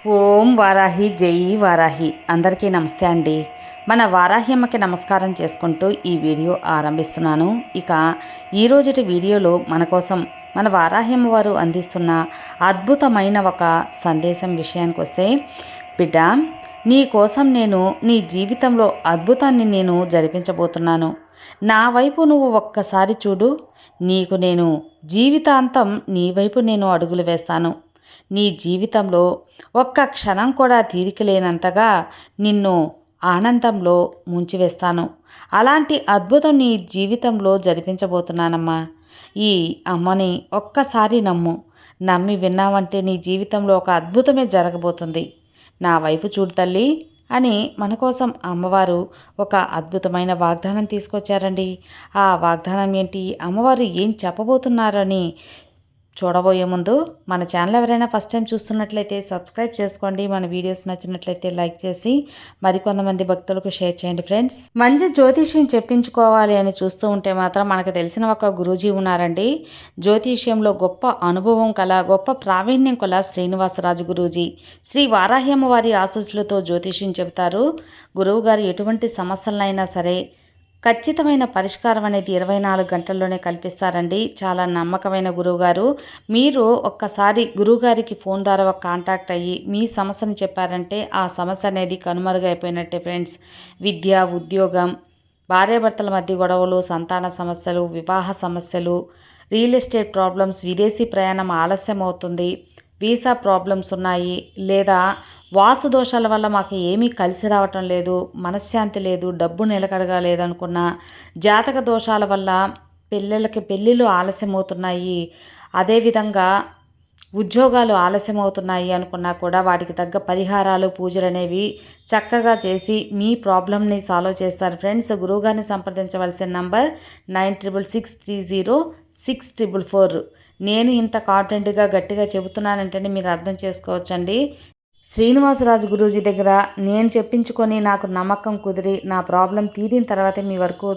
ఓం వారాహి జై వారాహి. అందరికీ నమస్తే అండి. మన వారాహి అమ్మకి నమస్కారం చేసుకుంటూ ఈ వీడియో ఆరంభిస్తున్నాను. ఇక ఈరోజుటి వీడియోలో మన కోసం మన వారాహి అమ్మ వారు అందిస్తున్న అద్భుతమైన ఒక సందేశం విషయానికి వస్తే, బిడ్డ, నీ కోసం నేను నీ జీవితంలో అద్భుతాన్ని నేను జరిపించబోతున్నాను. నా వైపు నువ్వు ఒక్కసారి చూడు. నీకు నేను జీవితాంతం నీ వైపు నేను అడుగులు వేస్తాను. నీ జీవితంలో ఒక్క క్షణం కూడా తీరిక లేనంతగా నిన్ను ఆనందంలో ముంచివేస్తాను. అలాంటి అద్భుతం నీ జీవితంలో జరిపించబోతున్నానమ్మా. ఈ అమ్మని ఒక్కసారి నమ్ము. నమ్మి విన్నావంటే నీ జీవితంలో ఒక అద్భుతమే జరగబోతుంది. నా వైపు చూడు తల్లి అని మన కోసం అమ్మవారు ఒక అద్భుతమైన వాగ్దానం తీసుకొచ్చారండి. ఆ వాగ్దానం ఏంటి, అమ్మవారు ఏం చెప్పబోతున్నారని చూడబోయే ముందు మన ఛానల్ ఎవరైనా ఫస్ట్ టైం చూస్తున్నట్లయితే సబ్స్క్రైబ్ చేసుకోండి. మన వీడియోస్ నచ్చినట్లయితే లైక్ చేసి మరికొంతమంది భక్తులకు షేర్ చేయండి ఫ్రెండ్స్. మంచి జ్యోతిష్యం చెప్పించుకోవాలి అని చూస్తూ ఉంటే మాత్రం మనకు తెలిసిన ఒక గురూజీ ఉన్నారండి. జ్యోతిష్యంలో గొప్ప అనుభవం కల, గొప్ప ప్రావీణ్యం కల శ్రీనివాసరాజు గురూజీ. శ్రీ వారాహి అమ్మవారి ఆశీస్సులతో జ్యోతిష్యం చెబుతారు. గురువు గారు ఎటువంటి సమస్యలైనా సరే ఖచ్చితమైన పరిష్కారం అనేది 24 గంటల్లోనే కల్పిస్తారండి. చాలా నమ్మకమైన గురువుగారు. మీరు ఒక్కసారి గురువుగారికి ఫోన్ ద్వారా ఒక కాంటాక్ట్ అయ్యి మీ సమస్యను చెప్పారంటే ఆ సమస్య అనేది కనుమరుగైపోయినట్టే ఫ్రెండ్స్. విద్య, ఉద్యోగం, భార్యాభర్తల మధ్య గొడవలు, సంతాన సమస్యలు, వివాహ సమస్యలు, రియల్ ఎస్టేట్ ప్రాబ్లమ్స్, విదేశీ ప్రయాణం ఆలస్యం అవుతుంది, వీసా ప్రాబ్లమ్స్ ఉన్నాయి, లేదా వాసు దోషాల వల్ల మాకు ఏమీ కలిసి రావటం లేదు, మనశ్శాంతి లేదు, డబ్బు నిలకడగా లేదనుకున్న, జాతక దోషాల వల్ల పిల్లలకి పెళ్ళిళ్ళు ఆలస్యం అవుతున్నాయి, అదేవిధంగా ఉద్యోగాలు ఆలస్యం అవుతున్నాయి అనుకున్నా కూడా వాటికి తగ్గ పరిహారాలు, పూజలు అనేవి చక్కగా చేసి మీ ప్రాబ్లమ్ని సాల్వ్ చేస్తారు ఫ్రెండ్స్. గురువుగారిని సంప్రదించవలసిన నంబర్ 96606044. నేను ఇంత కాన్ఫిడెంట్గా గట్టిగా చెబుతున్నానంటేనే మీరు అర్థం చేసుకోవచ్చండి. శ్రీనివాసరాజు గురూజీ దగ్గర నేను చెప్పించుకొని నాకు నమ్మకం కుదిరి నా ప్రాబ్లం తీరిన తర్వాతే మీ వరకు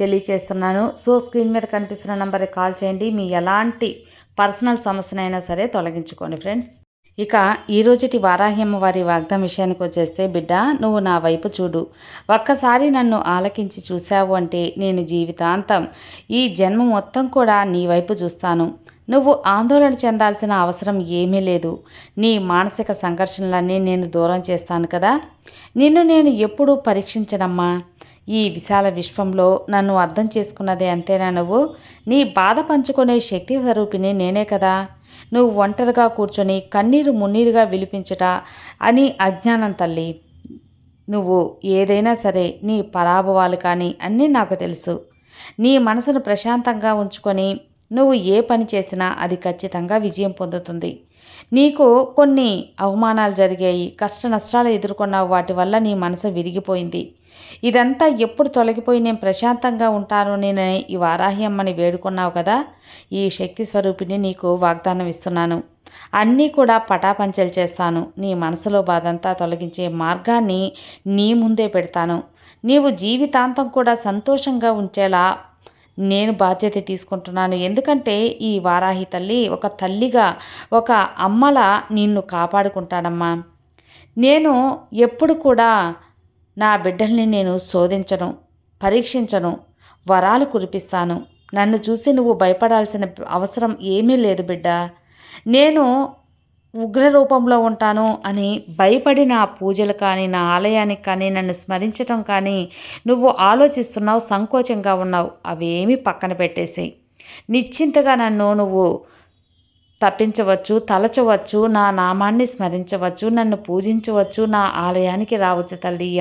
తెలియచేస్తున్నాను. సో స్క్రీన్ మీద కనిపిస్తున్న నంబర్కి కాల్ చేయండి. మీ ఎలాంటి పర్సనల్ సమస్యనైనా సరే తొలగించుకోండి ఫ్రెండ్స్. ఇక ఈరోజుటి వారాహి అమ్మవారి వాగ్దానం విషయానికి వచ్చేస్తే, బిడ్డ, నువ్వు నా వైపు చూడు. ఒక్కసారి నన్ను ఆలకించి చూశావు అంటే నేను జీవితాంతం ఈ జన్మ మొత్తం కూడా నీ వైపు చూస్తాను. నువ్వు ఆందోళన చెందాల్సిన అవసరం ఏమీ లేదు. నీ మానసిక సంఘర్షణలన్నీ నేను దూరం చేస్తాను కదా. నిన్ను నేను ఎప్పుడూ పరీక్షించనమ్మా. ఈ విశాల విశ్వంలో నన్ను అర్థం చేసుకున్నదే అంతేనా నువ్వు? నీ బాధ పంచుకునే శక్తి స్వరూపిణి నేనే కదా. నువ్వు ఒంటరిగా కూర్చొని కన్నీరు మున్నీరుగా విలిపించుట అని అజ్ఞానం తల్లి. నువ్వు ఏదైనా సరే నీ పరాభవాలు కానీ అన్నీ నాకు తెలుసు. నీ మనసును ప్రశాంతంగా ఉంచుకొని నువ్వు ఏ పని చేసినా అది ఖచ్చితంగా విజయం పొందుతుంది. నీకు కొన్ని అవమానాలు జరిగాయి, కష్ట నష్టాలు ఎదుర్కొన్నావు, వాటి వల్ల నీ మనసు విరిగిపోయింది. ఇదంతా ఎప్పుడు తొలగిపోయి నేను ప్రశాంతంగా ఉంటాను నేను ఈ వారాహి అమ్మని వేడుకున్నావు కదా. ఈ శక్తి స్వరూపిణి నీకు వాగ్దానం ఇస్తున్నాను. అన్నీ కూడా పటాపంచలు చేస్తాను. నీ మనసులో బాధంతా తొలగించే మార్గాన్ని నీ ముందే పెడతాను. నీవు జీవితాంతం కూడా సంతోషంగా ఉంచేలా నేను బాధ్యత తీసుకుంటున్నాను. ఎందుకంటే ఈ వారాహి తల్లి ఒక తల్లిగా, ఒక అమ్మలా నిన్ను కాపాడుకుంటానమ్మా. నేను ఎప్పుడు కూడా నా బిడ్డల్ని నేను శోధించను, పరీక్షించను, వరాలు కురిపిస్తాను. నన్ను చూసి నువ్వు భయపడాల్సిన అవసరం ఏమీ లేదు బిడ్డ. నేను ఉగ్ర రూపంలో ఉంటాను అని భయపడి నా పూజలు కానీ, నా ఆలయానికి కానీ, నన్ను స్మరించటం కానీ నువ్వు ఆలోచిస్తున్నావు, సంకోచంగా ఉన్నావు. అవేమీ పక్కన పెట్టేసి నిశ్చింతగా నన్ను నువ్వు తప్పించవచ్చు, తలచవచ్చు, నా నామాన్ని స్మరించవచ్చు, నన్ను పూజించవచ్చు, నా ఆలయానికి రావచ్చు తల్లి. ఈ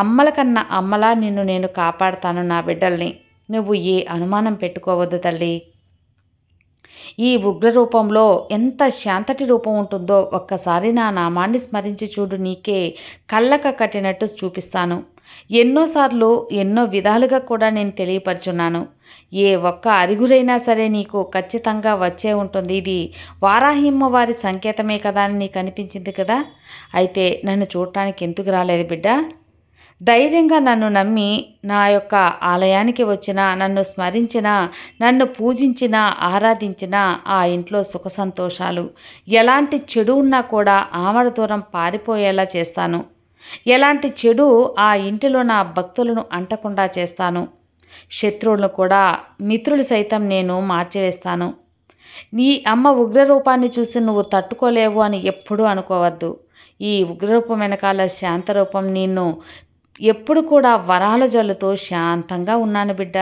అమ్మల కన్నా అమ్మలా నిన్ను నేను కాపాడుతాను నా బిడ్డల్ని. నువ్వు ఏ అనుమానం పెట్టుకోవద్దు తల్లి. ఈ ఉగ్ర రూపంలో ఎంత శాంతటి రూపం ఉంటుందో ఒక్కసారి నా నామాన్ని స్మరించి చూడు. నీకే కళ్ళక కట్టినట్టు చూపిస్తాను. ఎన్నోసార్లు ఎన్నో విధాలుగా కూడా నేను తెలియపరుచున్నాను. ఏ ఒక్క అరుగురైనా సరే నీకు ఖచ్చితంగా వచ్చే ఉంటుంది. ఇది వారాహిమ్మ వారి సంకేతమే కదా అని నీకు అనిపించింది కదా. అయితే నన్ను చూడటానికి ఎందుకు రాలేదు బిడ్డ? ధైర్యంగా నన్ను నమ్మి నా యొక్క ఆలయానికి వచ్చిన, నన్ను స్మరించిన, నన్ను పూజించిన, ఆరాధించిన ఆ ఇంట్లో సుఖ సంతోషాలు, ఎలాంటి చెడు ఉన్నా కూడా ఆమడ దూరం పారిపోయేలా చేస్తాను. ఎలాంటి చెడు ఆ ఇంటిలో నా భక్తులను అంటకుండా చేస్తాను. శత్రువులను కూడా మిత్రులు సైతం నేను మార్చివేస్తాను. నీ అమ్మ ఉగ్రరూపాన్ని చూసి నువ్వు తట్టుకోలేవు అని ఎప్పుడూ అనుకోవద్దు. ఈ ఉగ్రరూపం వెనకాల శాంతరూపం నిన్ను ఎప్పుడు కూడా వరాల జల్లుతో శాంతంగా ఉన్నాను బిడ్డ.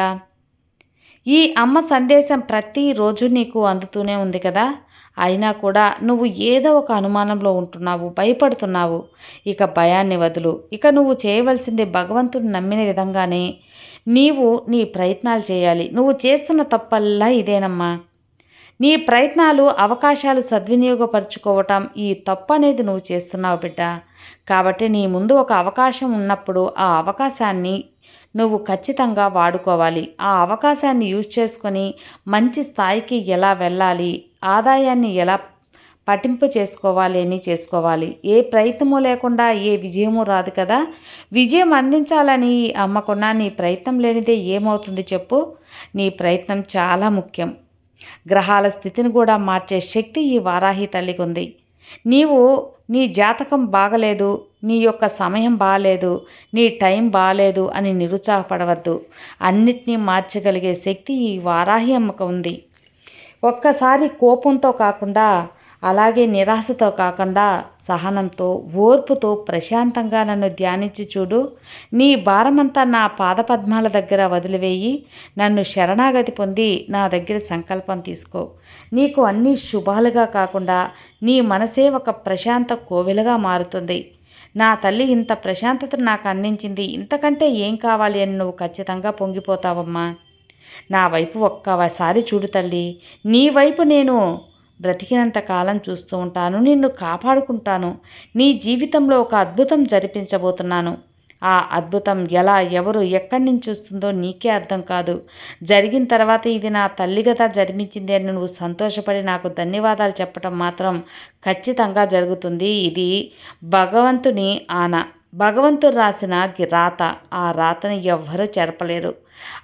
ఈ అమ్మ సందేశం ప్రతిరోజు నీకు అందుతూనే ఉంది కదా. అయినా కూడా నువ్వు ఏదో ఒక అనుమానంలో ఉంటున్నావు, భయపడుతున్నావు. ఇక భయాన్ని వదులు. ఇక నువ్వు చేయవలసింది భగవంతుడు నమ్మిన విధంగానే నీవు నీ ప్రయత్నాలు చేయాలి. నువ్వు చేస్తున్న తప్పల్లా ఇదేనమ్మా. నీ ప్రయత్నాలు, అవకాశాలు సద్వినియోగపరుచుకోవటం ఈ తప్పు అనేది నువ్వు చేస్తున్నావు బిడ్డ. కాబట్టి నీ ముందు ఒక అవకాశం ఉన్నప్పుడు ఆ అవకాశాన్ని నువ్వు ఖచ్చితంగా వాడుకోవాలి. ఆ అవకాశాన్ని యూజ్ చేసుకొని మంచి స్థాయికి ఎలా వెళ్ళాలి, ఆదాయాన్ని ఎలా పట్టింపు చేసుకోవాలి అని చేసుకోవాలి. ఏ ప్రయత్నము లేకుండా ఏ విజయము రాదు కదా. విజయం అందించాలని అమ్మకున్నా నీ ప్రయత్నం లేనిదే ఏమవుతుంది చెప్పు. నీ ప్రయత్నం చాలా ముఖ్యం. గ్రహాల స్థితిని కూడా మార్చే శక్తి ఈ వారాహి తల్లికి ఉంది. నీవు నీ జాతకం బాగలేదు, నీ యొక్క సమయం బాగలేదు, నీ టైం బాగలేదు అని నిరుత్సాహపడవద్దు. అన్నిటినీ మార్చగలిగే శక్తి ఈ వారాహి అమ్మకు ఉంది. ఒక్కసారి కోపంతో కాకుండా, అలాగే నిరాశతో కాకుండా సహనంతో, ఓర్పుతో ప్రశాంతంగా నన్ను ధ్యానించి చూడు. నీ భారమంతా నా పాదపద్మాల దగ్గర వదిలివేయి. నన్ను శరణాగతి పొంది నా దగ్గర సంకల్పం తీసుకో. నీకు అన్నీ శుభాలుగా కాకుండా నీ మనసే ఒక ప్రశాంత కోవెలగా మారుతుంది. నా తల్లి ఇంత ప్రశాంతతను నాకు అందించింది, ఇంతకంటే ఏం కావాలి అని నువ్వు ఖచ్చితంగా పొంగిపోతావమ్మా. నా వైపు ఒక్కసారి చూడు తల్లి. నీ వైపు నేను బ్రతికినంత కాలం చూస్తూ ఉంటాను. నిన్ను కాపాడుకుంటాను. నీ జీవితంలో ఒక అద్భుతం జరిపించబోతున్నాను. ఆ అద్భుతం ఎలా, ఎవరు, ఎక్కడి నుంచి వస్తుందో నీకే అర్థం కాదు. జరిగిన తర్వాత ఇది నా తల్లి కదా జరిపించింది అని నువ్వు సంతోషపడి నాకు ధన్యవాదాలు చెప్పటం మాత్రం ఖచ్చితంగా జరుగుతుంది. ఇది భగవంతుని ఆన, భగవంతుడు రాసిన రాత. ఆ రాతని ఎవ్వరూ చెరపలేరు.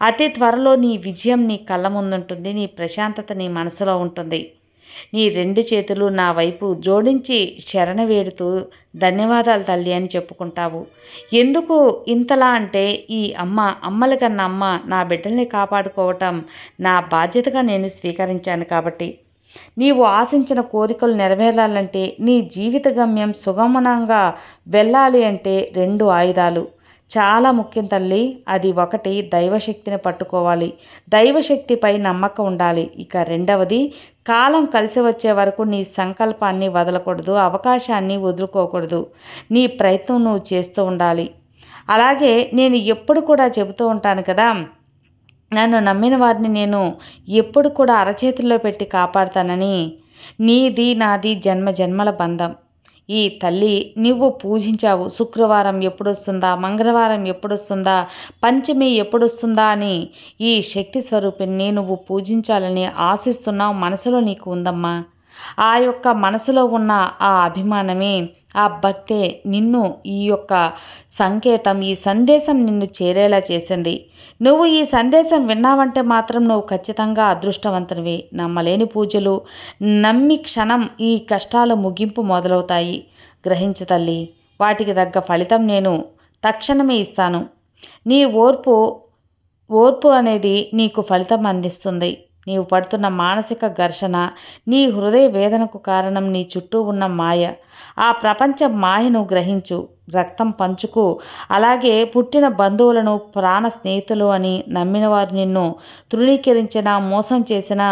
అతి త్వరలో నీ విజయం నీ కళ్ళ ముందుంటుంది. నీ ప్రశాంతత నీ మనసులో ఉంటుంది. నీ రెండు చేతులు నా వైపు జోడించి శరణ వేడుతూ ధన్యవాదాలు తల్లి అని చెప్పుకుంటావు. ఎందుకు ఇంతలా అంటే ఈ అమ్మల కన్నా అమ్మ నా బిడ్డల్ని కాపాడుకోవటం నా బాధ్యతగా నేను స్వీకరించాను కాబట్టి. నీవు ఆశించిన కోరికలు నెరవేరాలంటే, నీ జీవిత గమ్యం సుగమనంగా వెళ్ళాలి అంటే 2 ఆయుధాలు చాలా ముఖ్యం తల్లి. అది ఒకటి, దైవశక్తిని పట్టుకోవాలి. దైవశక్తిపై నమ్మకం ఉండాలి. ఇక రెండవది, కాలం కలిసి వచ్చే వరకు నీ సంకల్పాన్ని వదలకూడదు, అవకాశాన్ని వదులుకోకూడదు. నీ ప్రయత్నం నువ్వు చేస్తూ ఉండాలి. అలాగే నేను ఎప్పుడు కూడా చెబుతూ ఉంటాను కదా, నన్ను నమ్మిన వారిని నేను ఎప్పుడు కూడా అరచేతుల్లో పెట్టి కాపాడుతానని. నీది నాది జన్మ జన్మల బంధం. ఈ తల్లి నువ్వు పూజించావు. శుక్రవారం ఎప్పుడొస్తుందా, మంగళవారం ఎప్పుడొస్తుందా, పంచమి ఎప్పుడొస్తుందా అని ఈ శక్తి స్వరూపిణిని నువ్వు పూజించాలని ఆశిస్తున్నావు. మనసులో నీకు ఉందమ్మా. ఆ యొక్క మనసులో ఉన్న ఆ అభిమానమే, ఆ భక్తే నిన్ను ఈ యొక్క సంకేతం, ఈ సందేశం నిన్ను చేరేలా చేసింది. నువ్వు ఈ సందేశం విన్నావంటే మాత్రం నువ్వు ఖచ్చితంగా అదృష్టవంతునివి. నమ్మలేని పూజలు నమ్మి క్షణం ఈ కష్టాల ముగింపు మొదలవుతాయి. గ్రహించు తల్లి. వాటికి తగ్గ ఫలితం నేను తక్షణమే ఇస్తాను. నీ ఓర్పు అనేది నీకు ఫలితం అందిస్తుంది. నీవు పడుతున్న మానసిక ఘర్షణ, నీ హృదయ వేదనకు కారణం నీ చుట్టూ ఉన్న మాయ. ఆ ప్రపంచ మాయను గ్రహించు. రక్తం పంచుకు, అలాగే పుట్టిన బంధువులను ప్రాణ స్నేహితులు అని నమ్మిన వారు నిన్ను తృణీకరించినా, మోసం చేసినా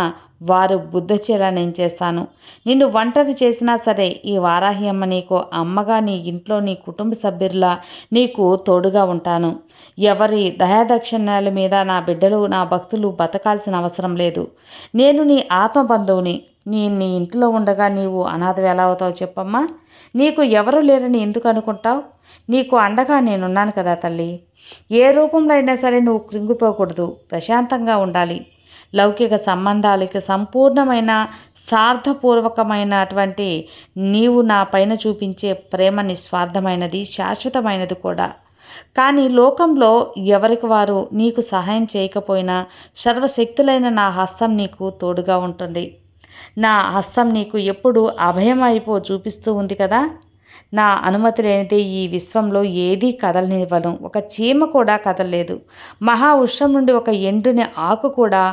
వారు బుద్ధచేలా నేను చేస్తాను. నిన్ను ఒంటరి చేసినా సరే ఈ వారాహి అమ్మ నీకు అమ్మగా, నీ ఇంట్లో నీ కుటుంబ సభ్యుల్లా నీకు తోడుగా ఉంటాను. ఎవరి దయాదక్షిణ్యాల మీద నా బిడ్డలు, నా భక్తులు బతకాల్సిన అవసరం లేదు. నేను నీ ఆత్మబంధువుని. నీ ఇంట్లో ఉండగా నీవు అనాథవి ఎలా అవుతావు చెప్పమ్మా. నీకు ఎవరు లేరని ఎందుకు అనుకుంటావు? నీకు అండగా నేనున్నాను కదా తల్లి. ఏ రూపంలో అయినా సరే నువ్వు కృంగిపోకూడదు. ప్రశాంతంగా ఉండాలి. లౌకిక సంబంధాలకి సంపూర్ణమైన సార్థపూర్వకమైనటువంటి నీవు నా పైన చూపించే ప్రేమ నిస్వార్థమైనది, శాశ్వతమైనది కూడా. కానీ లోకంలో ఎవరికి వారు నీకు సహాయం చేయకపోయినా సర్వశక్తులైన నా హస్తం నీకు తోడుగా ఉంటుంది. నా హస్తం నీకు ఎప్పుడు అభయం అయిపో చూపిస్తూ ఉంది కదా. నా అనుమతి లేనిదే ఈ విశ్వంలో ఏదీ కదలనివ్వను. ఒక చీమ కూడా కదలలేదు. మహా ఉష్ణం నుండి ఒక ఎండుని ఆకు కూడా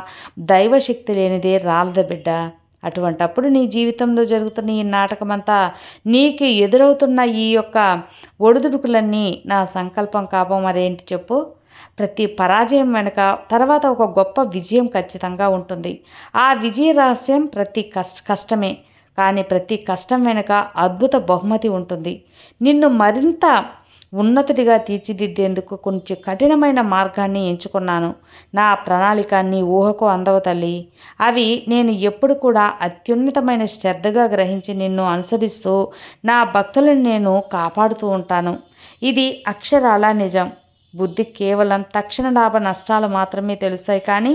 దైవశక్తి లేనిదే రాలదు బిడ్డ. అటువంటప్పుడు నీ జీవితంలో జరుగుతున్న ఈ నాటకమంతా, నీకు ఎదురవుతున్న ఈ యొక్క ఒడిదుడుకులన్నీ నా సంకల్పం కాబో మరేంటి చెప్పు. ప్రతి పరాజయం వెనుక తర్వాత ఒక గొప్ప విజయం ఖచ్చితంగా ఉంటుంది. ఆ విజయ రహస్యం ప్రతి కష్టమే, కానీ ప్రతి కష్టం వెనుక అద్భుత బహుమతి ఉంటుంది. నిన్ను మరింత ఉన్నతుడిగా తీర్చిదిద్దేందుకు కొంచెం కఠినమైన మార్గాన్ని ఎంచుకున్నాను. నా ప్రణాళిక నీ ఊహకు అందవు తల్లి. అవి నేను ఎప్పుడు కూడా అత్యున్నతమైన శ్రద్ధగా గ్రహించి నిన్ను అనుసరిస్తూ నా భక్తులను నేను కాపాడుతూ ఉంటాను. ఇది అక్షరాల నిజం. బుద్ధి కేవలం తక్షణ లాభ నష్టాలు మాత్రమే తెలుస్తాయి, కానీ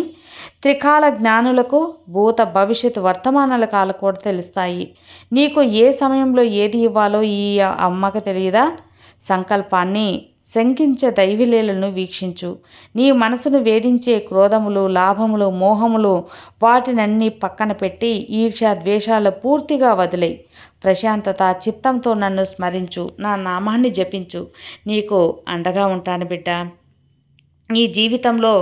త్రికాల జ్ఞానులకు భూత భవిష్యత్ వర్తమానాల కాలు కూడా తెలుస్తాయి. నీకు ఏ సమయంలో ఏది ఇవ్వాలో ఈ అమ్మకు తెలియదా? సంకల్పాన్ని శంకించే దైవలీలను వీక్షించు. నీ మనసును వేధించే క్రోధములు, లాభములు, మోహములు వాటినన్నీ పక్కన పెట్టి ఈర్ష్య ద్వేషాలు పూర్తిగా వదిలేయి. ప్రశాంతత చిత్తంతో నన్ను స్మరించు, నా నామాన్ని జపించు. నీకు అండగా ఉంటాను బిడ్డ. నీ జీవితంలో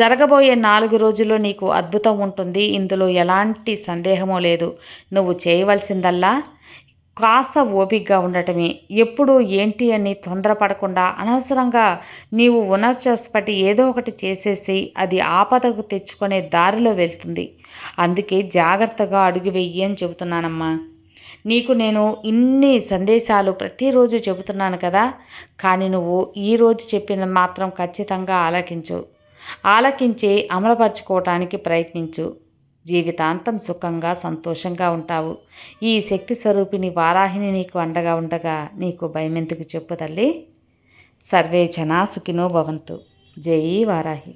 జరగబోయే 4 రోజుల్లో నీకు అద్భుతం ఉంటుంది. ఇందులో ఎలాంటి సందేహమూ లేదు. నువ్వు చేయవలసిందల్లా కాస్త ఓపికగా ఉండటమే. ఎప్పుడు ఏంటి అని తొందరపడకుండా అనవసరంగా నీవు ఉనర్చస్పటి ఏదో ఒకటి చేసేసి అది ఆపదకు తెచ్చుకునే దారిలో వెళ్తుంది. అందుకే జాగ్రత్తగా అడుగు వెయ్యి అని చెబుతున్నానమ్మా. నీకు నేను ఇన్ని సందేశాలు ప్రతిరోజు చెబుతున్నాను కదా, కానీ నువ్వు ఈరోజు చెప్పిన మాత్రం ఖచ్చితంగా ఆలకించి అమలుపరుచుకోవటానికి ప్రయత్నించు. జీవితాంతం సుఖంగా సంతోషంగా ఉంటావు. ఈ శక్తి స్వరూపిణి వారాహిని నీకు అండగా ఉండగా నీకు భయమెందుకు చెప్పు తల్లి. సర్వే జనా సుఖినో భవంతు. జై వారాహి.